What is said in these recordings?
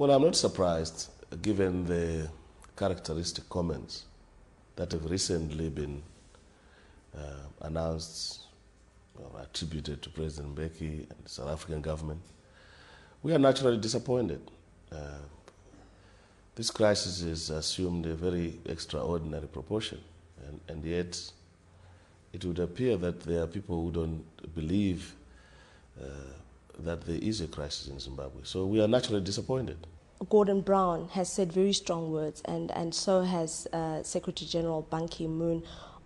Well, I'm not surprised, given the characteristic comments that have recently been announced or attributed to President Mbeki and the South African government. We are naturally disappointed. This crisis has assumed a very extraordinary proportion, and yet it would appear that there are people who don't believe that there is a crisis in Zimbabwe. So we are naturally disappointed. Gordon Brown has said very strong words, and so has Secretary General Ban Ki-moon.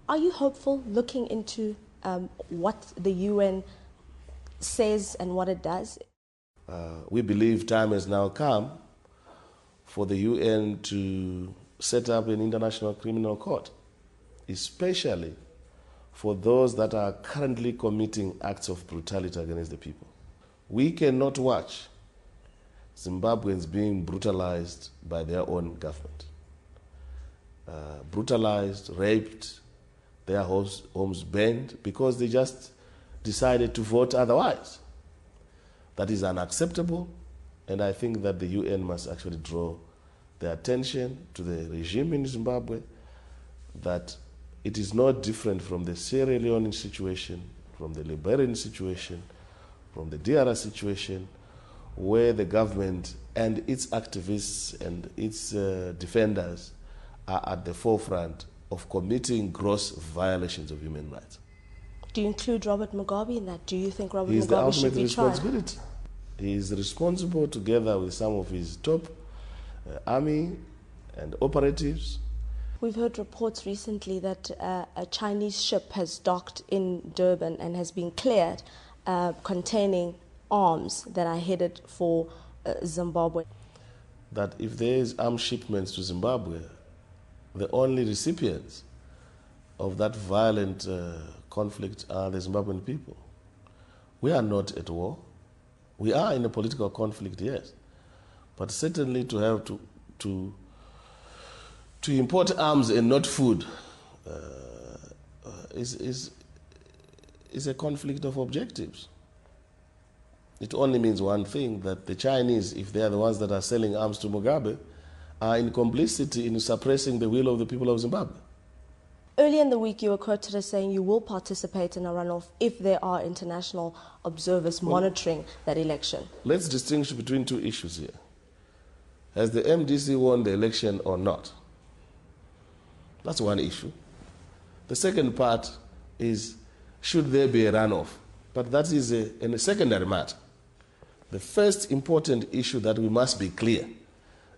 Are you hopeful, looking into what the UN says and what it does? We believe time has now come for the UN to set up an international criminal court, especially for those that are currently committing acts of brutality against the people. We cannot watch Zimbabweans being brutalized by their own government. Brutalized, raped, their homes burned because they just decided to vote otherwise. That is unacceptable, and I think that the UN must actually draw their attention to the regime in Zimbabwe, that it is not different from the Sierra Leone situation, from the Liberian situation, from the DRC situation, where the government and its activists and its defenders are at the forefront of committing gross violations of human rights. Do you include Robert Mugabe in that? Do you think Robert Mugabe should be tried? He is the ultimate responsibility. He is responsible, together with some of his top army and operatives. We've heard reports recently that a Chinese ship has docked in Durban and has been cleared containing arms that are headed for Zimbabwe. That if there is arms shipments to Zimbabwe, the only recipients of that violent conflict are the Zimbabwean people. We are not at war. We are in a political conflict, yes, but certainly to have to import arms and not food is a conflict of objectives. It only means one thing, that the Chinese, if they are the ones that are selling arms to Mugabe, are in complicity in suppressing the will of the people of Zimbabwe. Earlier in the week, you were quoted as saying you will participate in a runoff if there are international observers monitoring that election. Let's distinguish between two issues here. Has the MDC won the election or not? That's one issue. The second part is, should there be a runoff? But that is a secondary matter. The first important issue that we must be clear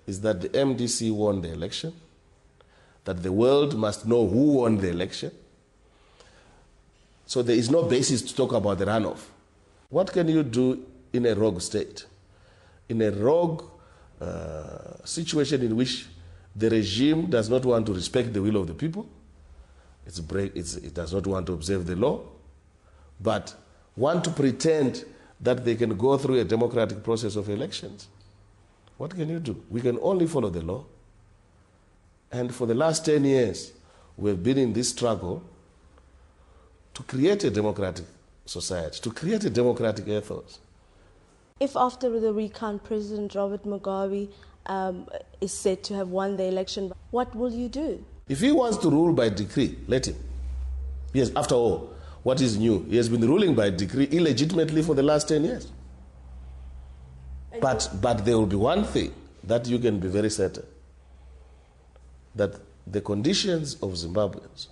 is that the MDC won the election, that the world must know who won the election. So there is no basis to talk about the runoff. What can you do in a rogue state? In a rogue situation in which the regime does not want to respect the will of the people, it does not want to observe the law, but want to pretend that they can go through a democratic process of elections. What can you do? We can only follow the law. And for the last 10 years, we've been in this struggle to create a democratic society, to create a democratic ethos. If after the recount, President Robert Mugabe is said to have won the election, what will you do? If he wants to rule by decree, let him. Yes, after all, what is new? He has been ruling by decree illegitimately for the last 10 years. But there will be one thing that you can be very certain, that the conditions of Zimbabweans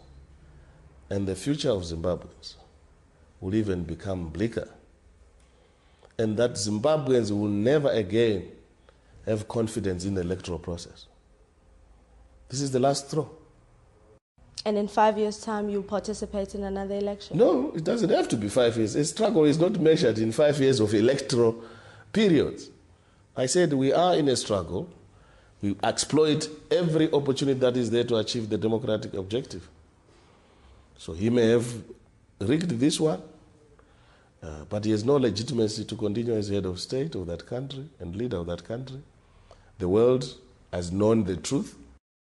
and the future of Zimbabweans will even become bleaker, and that Zimbabweans will never again have confidence in the electoral process. This is the last straw. And in 5 years' time, you'll participate in another election? No, it doesn't have to be 5 years. A struggle is not measured in 5 years of electoral periods. I said we are in a struggle. We exploit every opportunity that is there to achieve the democratic objective. So he may have rigged this one, but he has no legitimacy to continue as head of state of that country and leader of that country. The world has known the truth.